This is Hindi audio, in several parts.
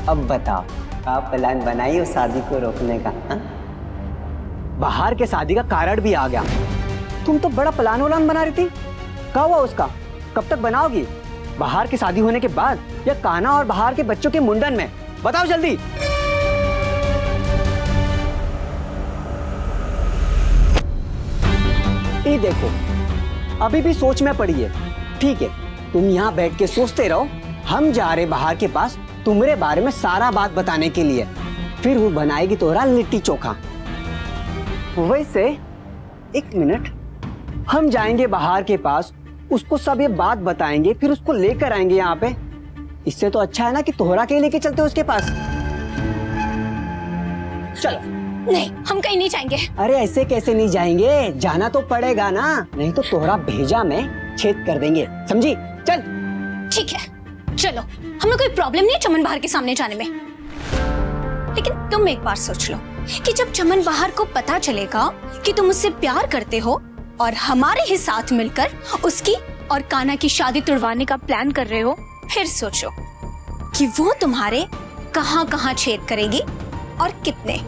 अब बताओ, आप प्लान बनाइए उस शादी को रोकने का। हा? बाहर के शादी का कारण भी आ गया। तुम तो बड़ा प्लान वलान बना रही थी, क्या हुआ उसका? कब तक बनाओगी? बाहर की शादी होने के बाद या कान्हा और बाहर के बच्चों के मुंडन में? बताओ जल्दी। ये देखो, अभी भी सोच में पड़ी है। ठीक है, तुम यहाँ बैठ के सोचते रहो, हम जा रहे बाहर के पास तुम्हारे बारे में सारा बात बताने के लिए। फिर वो बनाएगी तोहरा लिट्टी चोखा। वैसे एक मिनट, हम जाएंगे बाहर के पास, उसको सब ये बात बताएंगे, फिर उसको लेकर आएंगे यहाँ पे। इससे तो अच्छा है ना कि तोहरा के लेके चलते उसके पास। चलो। नहीं, हम कहीं नहीं जाएंगे। अरे ऐसे कैसे नहीं जाएंगे, जाना तो पड़ेगा ना, नहीं तो तोहरा भेजा में छेद कर देंगे, समझी? चल। ठीक है, चलो। हमें कोई प्रॉब्लम नहीं है चमन बाहर के सामने जाने में, लेकिन तुम एक बार सोच लो कि जब चमन बाहर को पता चलेगा कि तुम उससे प्यार करते हो और हमारे ही साथ मिलकर उसकी और कान्हा की शादी तुड़वाने का प्लान कर रहे हो, फिर सोचो कि वो तुम्हारे कहां-कहां छेद करेगी और कितने।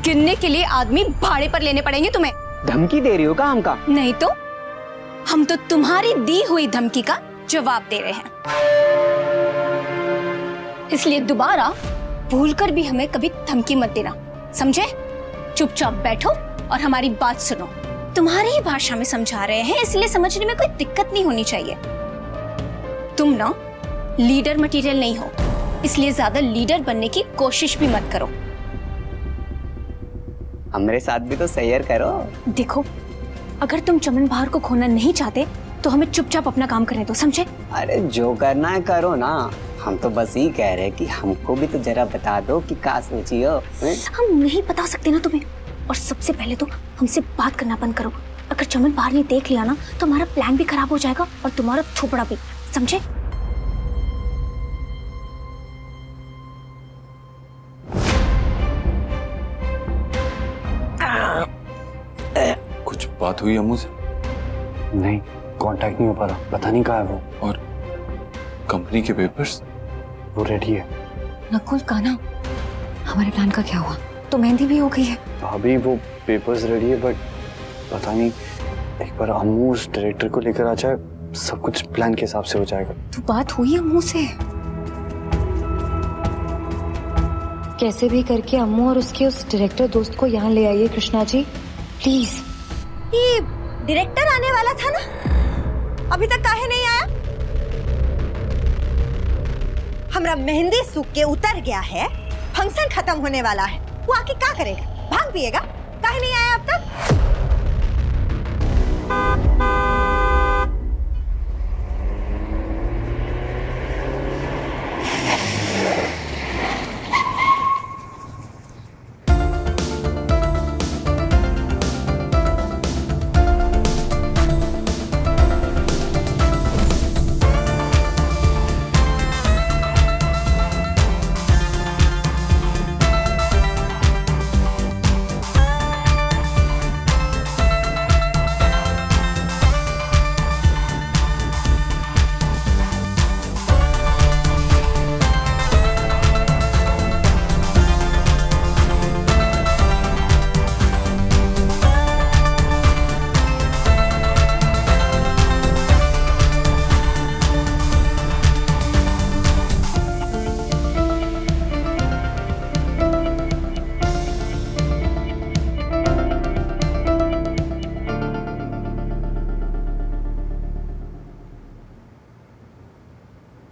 गिनने के लिए आदमी भाड़े पर लेने पड़ेंगे तुम्हें। धमकी दे रही हो का हमका? नहीं तो हम तो तुम्हारी दी हुई धमकी का जवाब दे रहे हैं। इसलिए दोबारा भूलकर भी हमें कभी धमकी मत देना, समझे? चुपचाप बैठो और हमारी बात सुनो। तुम्हारी ही भाषा में समझा रहे हैं, इसलिए समझने में कोई दिक्कत नहीं होनी चाहिए। तुम ना लीडर मटेरियल नहीं हो, इसलिए ज्यादा लीडर बनने की कोशिश भी मत करो। हमारे साथ भी तो सैर करो। देखो, अगर तुम चमन बाहर को खोना नहीं चाहते तो हमें चुपचाप अपना काम करने दो, समझे? अरे जो करना है करो ना, हम तो बस ये कह रहे कि हमको भी तो जरा बता दो कि क्या सोची हो। हम नहीं बता सकते ना तुम्हें। और सबसे पहले तो हमसे बात करना बंद करो। अगर चमन बाहर ने देख लिया ना तो हमारा प्लान भी खराब हो जाएगा और तुम्हारा थोपड़ा भी, समझे? कुछ बात हुई अम्मू से? नहीं, कांटेक्ट नहीं हो पा रहा, पता नहीं कहाँ है वो। और कंपनी के पेपर्स? वो रेडी है। नकुल, कान्हा, हमारे प्लान का क्या हुआ? तो मेहंदी भी हो गई है। अभी वो पेपर्स रेडी है, बट पता नहीं, एक बार अम्मू उस डायरेक्टर को लेकर आ जाए, सब कुछ प्लान के हिसाब से हो जाएगा। तो बात हुई अम्मू से? कैसे भी करके अम्मू और उसके उस डायरेक्टर दोस्त को यहाँ ले आइए कृष्णा जी, प्लीज। ये डायरेक्टर आने वाला था ना, अभी तक काहे नहीं आया? हमरा मेहंदी सूख के उतर गया है, फंक्शन खत्म होने वाला है, वो आके क्या करेगा? भांग पिएगा? काहे नहीं आया अब तक?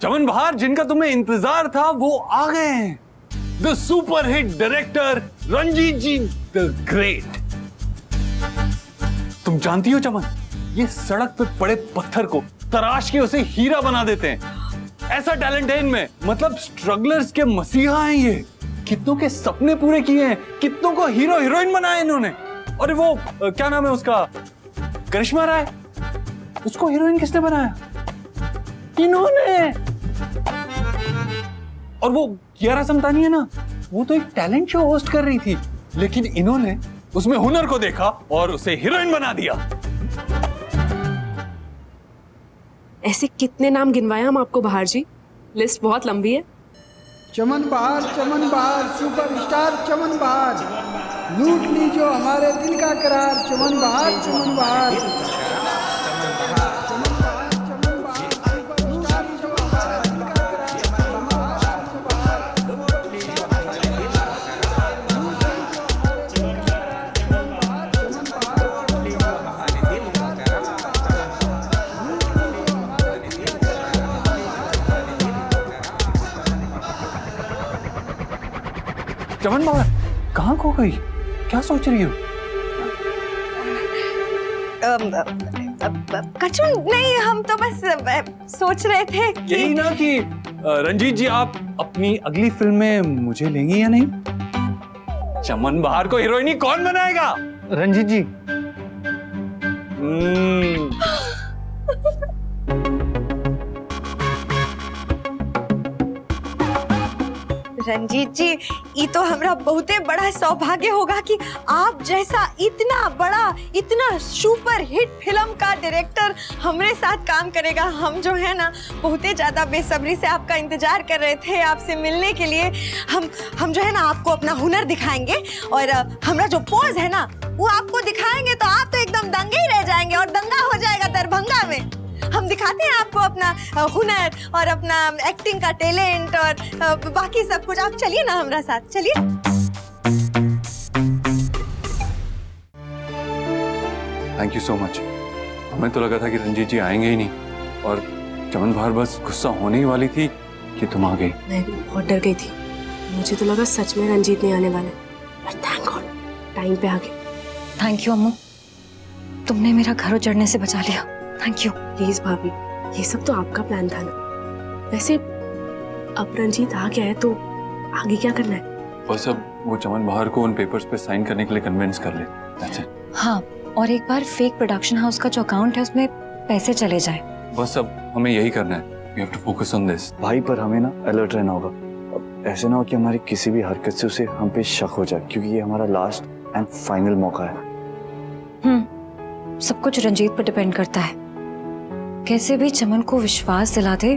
चमन बाहर जिनका तुम्हें इंतजार था वो आ गए हैं। The super hit director Ranjit ji the great. तुम जानती हो चमन, ये सड़क पे पड़े पत्थर को तराश के उसे हीरा बना देते हैं। ऐसा टैलेंट है इनमें, मतलब स्ट्रगलर्स के मसीहा हैं ये। कितनों के सपने पूरे किए हैं, कितनों को हीरो हीरोइन बनाया इन्होंने। और वो क्या नाम है उसका, करिश्मा राय, उसको हीरोइन किसने बनाया? इन्होंने। और वो कियारा समतानी है ना, वो तो एक टैलेंट शो होस्ट कर रही थी, लेकिन इन्होंने उसमें हुनर को देखा और उसे हीरोइन बना दिया। ऐसे कितने नाम गिनवाए हम आपको बाहर जी, लिस्ट बहुत लंबी है। चमन बहार सुपरस्टार चमन बहार लूट ली जो हमारे दिल का करार। चमन बहार चमन बाहर कहाँ खो गई? क्या सोच रही हो? कछु नहीं, हम तो बस सोच रहे थे कि यही ना कि रंजीत जी आप अपनी अगली फिल्म में मुझे लेंगी या नहीं? चमन बहार को हीरोइनी कौन बनाएगा? रंजीत जी। रंजीत जी, ये तो हमरा बहुते बड़ा सौभाग्य होगा कि आप जैसा इतना बड़ा, इतना सुपर हिट फिल्म का डायरेक्टर हमरे साथ काम करेगा। हम जो है ना बहुते ज्यादा बेसब्री से आपका इंतजार कर रहे थे, आपसे मिलने के लिए। हम जो है ना आपको अपना हुनर दिखाएंगे और हमरा जो पोज है ना वो आपको दिखाएंगे तो आप तो एकदम दंगे ही रह जाएंगे और दंगा हो जाएगा दरभंगा में। हम दिखाते हैं आपको अपना हुनर और अपना एक्टिंग का टैलेंट और बाकी सब कुछ। आप चलिए ना हमारे साथ, चलिए। Thank you so much. हमें तो लगा था कि रंजीत जी आएंगे ही नहीं और चमन बहार बस गुस्सा होने ही वाली थी कि तुम आ गई। मैं भी बहुत डर गई थी, मुझे तो लगा सच में रंजीत नहीं आने वाले, पर थैंक गॉड टाइम पे आ गए। थैंक यू अम्मू, तुमने मेरा घर उजड़ने से बचा लिया। Thank you. प्लीज भाभी, ये सब तो आपका प्लान था ना। वैसे अब रंजीत आ गया है तो आगे क्या करना है? बस अब वो चमन बहार को उन पेपर्स पे साइन करने के लिए कन्विंस कर ले। That's it. हाँ, और एक बार फेक प्रोडक्शन हाउस का जो अकाउंट है उसमें पैसे चले जाए। बस अब हमें यही करना है। We have to focus on this. भाई पर हमें ना अलर्ट रहना होगा। अब ऐसे ना हो कि हमारी किसी भी हरकत से उसे हम पे शक हो जाए, क्योंकि ये हमारा लास्ट एंड फाइनल मौका है। सब कुछ रंजीत पर डिपेंड करता है। कैसे भी चमन को विश्वास दिला दे,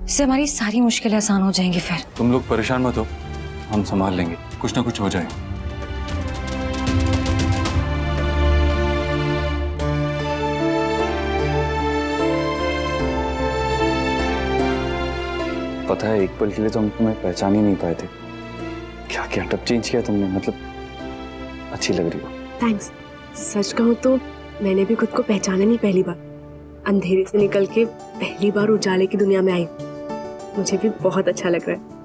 इससे हमारी सारी मुश्किलें आसान हो जाएंगी। फिर तुम लोग परेशान मत हो, हम संभाल लेंगे, कुछ ना कुछ हो जाए। पता है, एक पल के लिए तो हम तुम्हें पहचान ही नहीं पाए थे। क्या क्या टप चेंज किया तुमने, मतलब अच्छी लग रही हो। थैंक्स। सच कहूँ तो मैंने भी खुद को पहचाना नहीं पहली बार। अंधेरे से निकल के पहली बार उजाले की दुनिया में आई। मुझे भी बहुत अच्छा लग रहा है।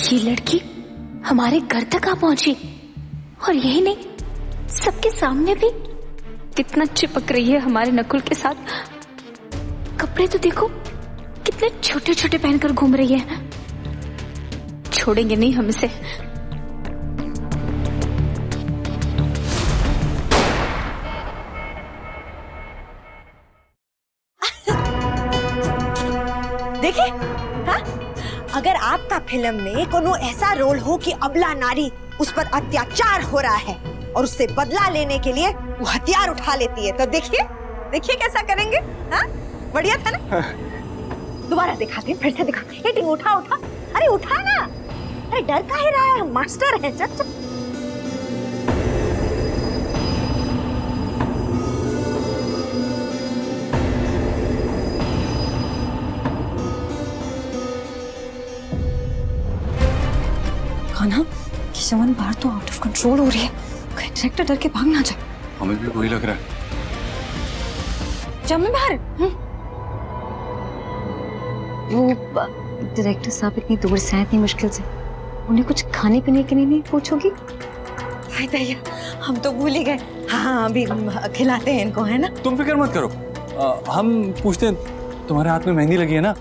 ये लड़की हमारे घर तक आ पहुंची, और यही नहीं, सबके सामने भी कितना चिपक रही है हमारे नकुल के साथ। कपड़े तो देखो कितने छोटे छोटे पहनकर घूम रही है। छोड़ेंगे नहीं हम इसे। देखिए, हाँ? अगर आपका फिल्म में कोनो ऐसा रोल हो कि अबला नारी उस पर अत्याचार हो रहा है और उससे बदला लेने के लिए वो हथियार उठा लेती है, तो देखिए देखिए कैसा करेंगे। हाँ, बढ़िया था ना? दोबारा दिखाते हैं, फिर से दिखाते हैं। टिंग, उठा उठा, अरे उठा ना, अरे डर काहे रहा है, हम मास्टर हैं। चल चल। खाना कि चमन बाहर तो आउट ऑफ कंट्रोल हो रही है, कहीं डायरेक्टर डर के भाग ना जाए। हमें भी वही लग रहा है। चमन बाहर। वो डायरेक्टर साहब इतनी दूर से आए, इतनी मुश्किल से, उन्हें कुछ खाने पीने के लिए नहीं पूछोगी? हाय दैया, हम तो भूल ही गए। हाँ, अभी खिलाते हैं इनको, है ना? तुम फिक्र मत करो, हम पूछते हैं। तुम्हारे हाथ में मेहंदी लगी है ना,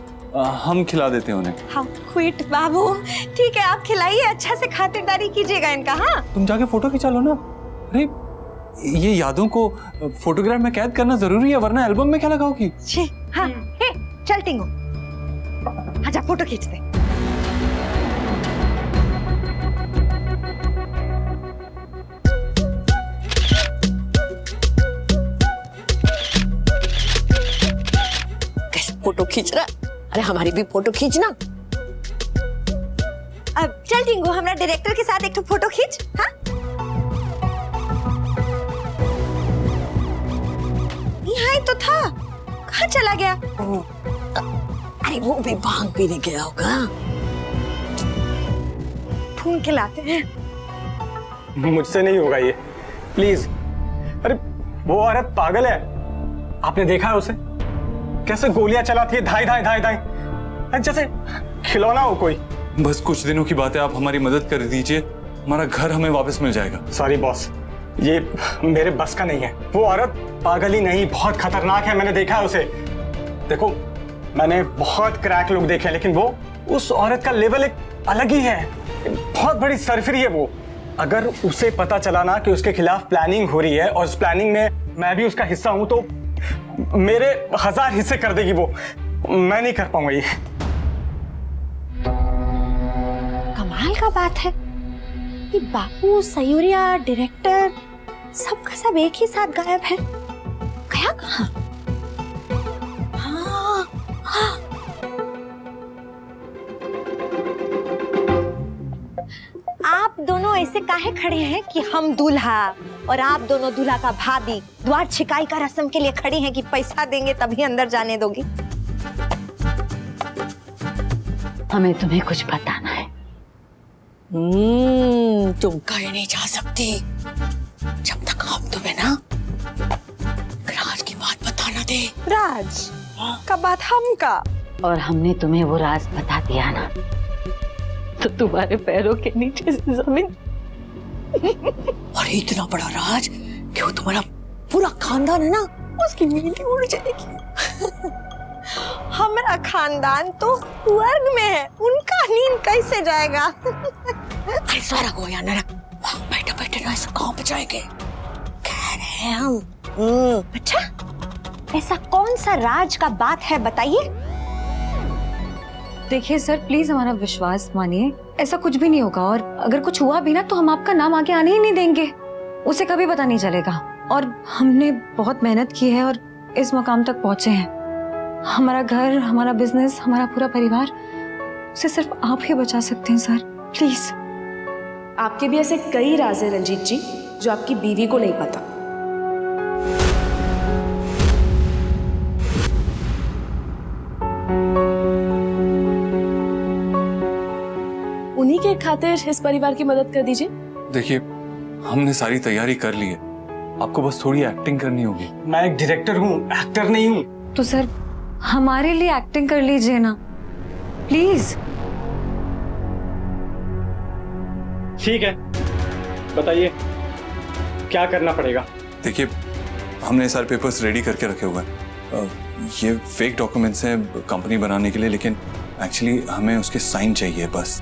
हम खिला देते हैं उन्हें। हाँ, क्विट बाबू, ठीक है, आप खिलाइए, अच्छा से खातिरदारी कीजिएगा इनका। हाँ, तुम जाके फोटो खिंचा लो ना। अरे ये यादों को फोटोग्राफ में कैद करना जरूरी है, वरना एल्बम में क्या लगाओगी? हाँ, हे, चल टिंगो, आजा फोटो खींचते। फोटो खींच रहा। अरे हमारी भी फोटो खींचना। अब चल टिंगू, हमरा डायरेक्टर के साथ एक तो फोटो खींच। हाँ यहाँ ही तो था, कहाँ चला गया? अरे वो भी भांग पीने गया होगा। ढूंढ के लाते हैं। मुझसे नहीं होगा ये, प्लीज। अरे वो औरत पागल है, आपने देखा है उसे कैसे गोलियां चलाती है, धाई धाई धाई धाई, जैसे खिलौना हो कोई। बस कुछ दिनों की बात है, आप हमारी मदद कर दीजिए, हमारा घर हमें वापस मिल जाएगा। सॉरी बॉस, ये मेरे बस का नहीं है। वो औरत पागल ही नहीं, बहुत खतरनाक है, मैंने देखा है उसे। देखो मैंने बहुत क्रैक लोग देखे हैं, लेकिन वो उस औरत का लेवल एक अलग ही है, बहुत बड़ी सरफरी है वो। अगर उसे पता चला ना कि उसके खिलाफ प्लानिंग हो रही है और उस प्लानिंग में मैं भी उसका हिस्सा हूं, तो मेरे 1000 हिस्से कर देगी वो। मैं नहीं कर पाऊंगा ये। कमाल का बात है कि बापू, सयूरिया, डायरेक्टर सबका सब एक ही साथ गायब है। गया कहाँ? हाँ, हाँ। आप दोनों ऐसे काहे खड़े हैं कि हम दूल्हा और आप दोनों दूल्हा का भाभी द्वार छिकाई का रस्म के लिए खड़ी हैं कि पैसा देंगे तभी अंदर जाने दोगी? हमें तुम्हें कुछ बताना है। तुम कहीं नहीं जा सकती जब तक हम तुम्हें ना राज की बात बताना दे। राज का बात हम का? और हमने तुम्हें वो राज बता दिया ना, तो तुम्हारे पैरों के नीचे से जमीन और इतना बड़ा राज कि वो तुम्हारा पूरा खानदान है ना, उसकी नींद उड़ जाएगी। हमारा खानदान तो स्वर्ग में है, उनका नींद कैसे जाएगा? अरे सारा को यहाँ न रख, बैठे बैठे ना ऐसा कहाँ पे जाएंगे, कह रहे हैं हम। अच्छा, ऐसा कौन सा राज का बात है बताइए? देखिए सर, प्लीज हमारा विश्वास मानिए, ऐसा कुछ भी नहीं होगा, और अगर कुछ हुआ भी ना तो हम आपका नाम आगे आने ही नहीं देंगे, उसे कभी पता नहीं चलेगा। और हमने बहुत मेहनत की है और इस मुकाम तक पहुंचे हैं। हमारा घर, हमारा बिजनेस, हमारा पूरा परिवार, उसे सिर्फ आप ही बचा सकते हैं सर, प्लीज। आपके भी ऐसे कई राज हैं रंजीत जी जो आपकी बीवी को नहीं पता। उन्हीं के खातिर इस परिवार की मदद कर दीजिए। देखिए हमने सारी तैयारी कर ली है, आपको बस थोड़ी एक्टिंग करनी होगी। मैं एक डायरेक्टर हूँ, एक्टर नहीं हूँ। तो सर हमारे लिए एक्टिंग कर लीजिए ना, प्लीज। ठीक है, बताइए क्या करना पड़ेगा? देखिए हमने सारे पेपर्स रेडी करके रखे हुए हैं, ये फेक डॉक्यूमेंट्स हैं कंपनी बनाने के लिए, लेकिन एक्चुअली हमें उसके साइन चाहिए बस।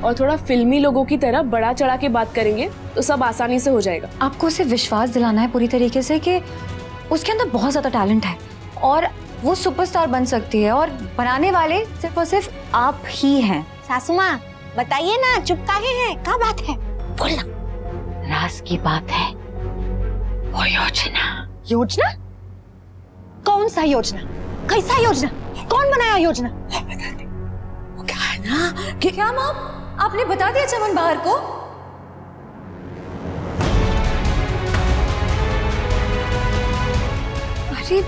और थोड़ा फिल्मी लोगों की तरह बड़ा चढ़ा के बात करेंगे तो सब आसानी से हो जाएगा। आपको उसे विश्वास दिलाना है पूरी तरीके से कि उसके अंदर बहुत ज्यादा टैलेंट है और वो सुपरस्टार बन सकती है, और बनाने वाले सिर्फ और सिर्फ आप ही हैं। सासू माँ बताइए ना, चुप काहे हैं? क्या बात है? बोलना। राज की बात है, वो योजना। योजना? कौन सा योजना? कैसा योजना? कौन बनाया योजना? वो क्या है ना कि क्या माँ, आपने बता दिया चमन बहार को? अरे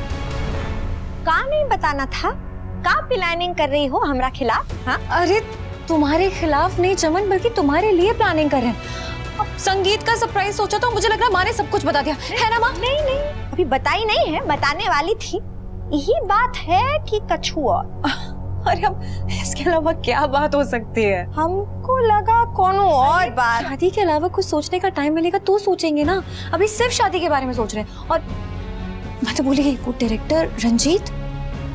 का नहीं बताना था? का प्लानिंग कर रही हो हमरा खिलाफ? हाँ, अरे तुम्हारे खिलाफ नहीं चमन, बल्कि तुम्हारे लिए प्लानिंग कर रहे हैं। अब संगीत का सरप्राइज सोचा तो मुझे लग रहा है माँ ने सब कुछ बता दिया है ना माँ? नहीं नहीं, अभी बताई नहीं है, बताने वाली थी। यही बात है कि कछु और। अरे अब इसके अलावा क्या बात हो सकती है? हमको लगा कोनो और बात। शादी के अलावा कुछ सोचने का टाइम मिलेगा तो सोचेंगे ना, अभी सिर्फ शादी के बारे में सोच रहे हैं। और मैं तो बोली वो डायरेक्टर रंजीत,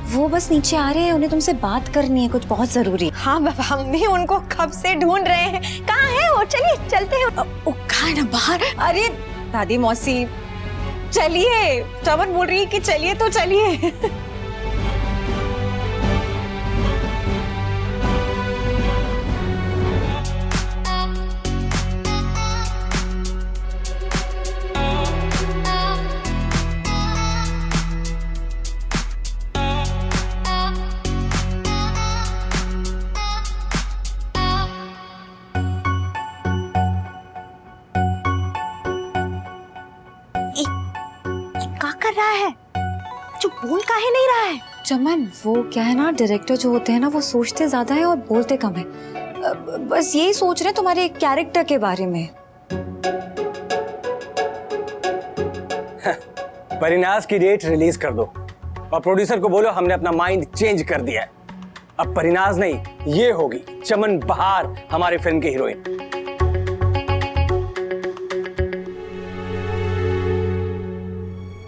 वो बस नीचे आ रहे हैं, उन्हें तुमसे बात करनी है, कुछ बहुत जरूरी। हाँ बाबा, हम भी उनको कब से ढूंढ रहे हैं। कहाँ है वो? चलिए चलते हैं। कहाँ है ना बाहर। अरे दादी मौसी चलिए, चमन बोल रही है कि चलिए तो चलिए। रहा है? जो बोल काहे नहीं रहा है? चमन, वो क्या है ना, डायरेक्टर जो होते हैं ना, वो सोचते ज्यादा है और बोलते कम है। बस यही सोच रहे हैं तुम्हारे कैरेक्टर के बारे में। परिनाज की डेट रिलीज कर दो और प्रोड्यूसर को बोलो हमने अपना माइंड चेंज कर दिया है। अब परिनाज नहीं, ये होगी चमन बहार हमारी फिल्म की हीरोइन।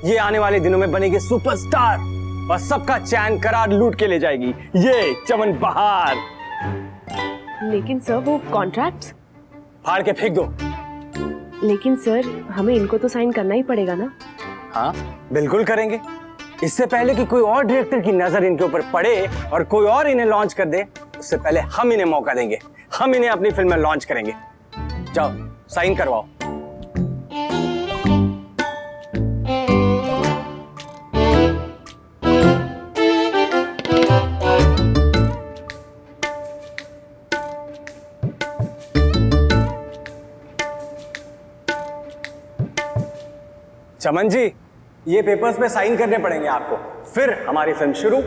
ये आने वाले दिनों में बनेगी सुपरस्टार और सबका चैन करार लूट के ले जाएगी ये चमन बहार। लेकिन सर वो कॉन्ट्रैक्ट्स? फाड़ के फेंक दो। लेकिन सर हमें इनको तो साइन करना ही पड़ेगा ना? हाँ बिल्कुल करेंगे। इससे पहले कि कोई और डायरेक्टर की नजर इनके ऊपर पड़े और कोई और इन्हें लॉन्च कर दे, उससे पहले हम इन्हें मौका देंगे। हम इन्हें अपनी फिल्म में लॉन्च करेंगे। जाओ साइन करवाओ। चमन जी, ये पेपर्स पे साइन करने पड़ेंगे आपको, फिर हमारी फिल्म शुरू।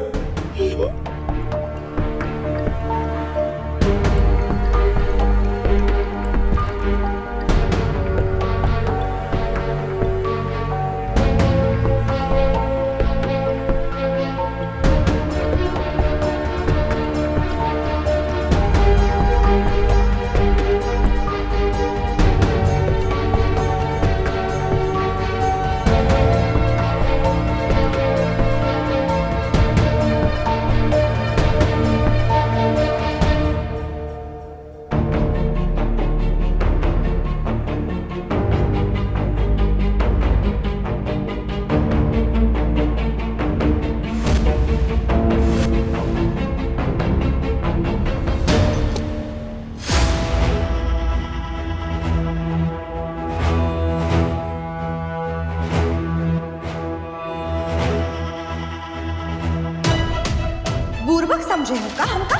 बुर्बक समझे हो का हमका?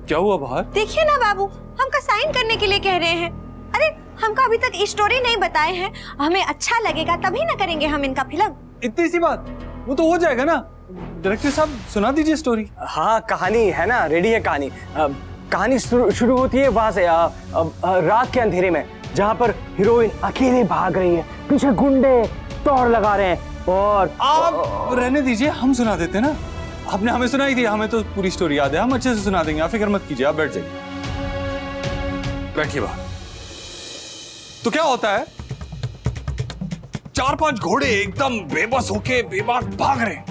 क्या हुआ बाहर? देखिए ना बाबू, हमका साइन करने के लिए कह रहे हैं। अरे हमका अभी तक स्टोरी नहीं बताए हैं, हमें अच्छा लगेगा तभी ना करेंगे हम इनका फिल्म। इतनी सी बात, वो तो हो जाएगा ना। डायरेक्टर साहब सुना दीजिए स्टोरी। हाँ कहानी है ना, रेडी है कहानी। कहानी शुरू होती है वहां से रात के अंधेरे में, जहाँ पर हीरोइन अकेले भाग रही है, पीछे गुंडे तोड़ लगा रहे हैं। और आप रहने दीजिए, हम सुना देते ना। आपने हमें सुनाई थी, हमें तो पूरी स्टोरी याद है, हम अच्छे से सुना देंगे। आप फिक्र मत कीजिए, आप बैठ जाइए। बैठिए बाहर। तो क्या होता है, 4-5 घोड़े एकदम बेबस होके बेबाक भाग रहे हैं।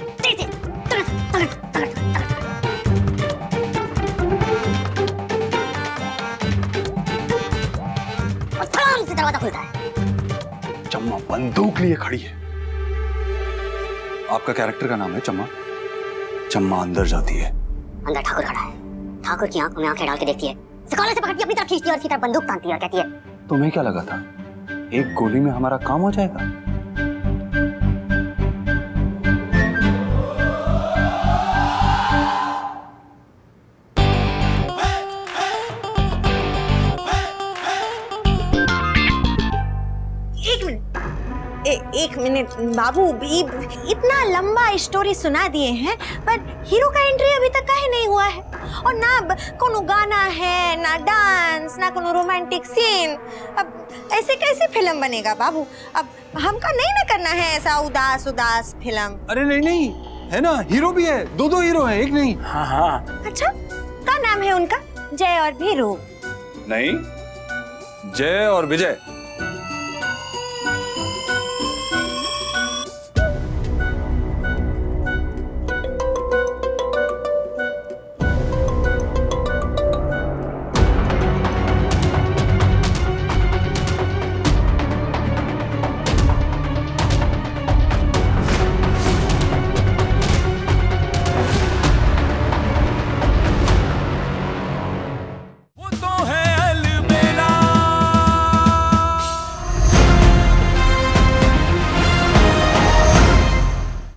से दरवाजा खुलता है। चम्मा बंदूक लिए खड़ी है। आपका कैरेक्टर का नाम है चम्मा। चम्मा अंदर जाती है। अंदर ठाकुर खड़ा है। ठाकुर की आंखों में आंखें डाल के देखती है, कॉलर से पकड़ के अपनी तरफ खींचती है और उसकी तरफ बंदूक तानती है और कहती है, तुम्हें क्या लगा था एक गोली में हमारा काम हो जाएगा? एक मिनट बाबू, इतना लंबा स्टोरी सुना दिए हैं, पर हीरो का एंट्री अभी तक काहे नहीं हुआ है? और ना कोनो गाना है, ना डांस, ना कोनो रोमांटिक सीन। अब ऐसे कैसे फिल्म बनेगा बाबू? अब हमका नहीं ना करना है ऐसा उदास उदास फिल्म। अरे नहीं, है ना, हीरो भी है, दो हीरो हैं, एक नहीं। हाँ। अच्छा, क्या नाम है उनका? जय और भीरू? नहीं, जय और विजय।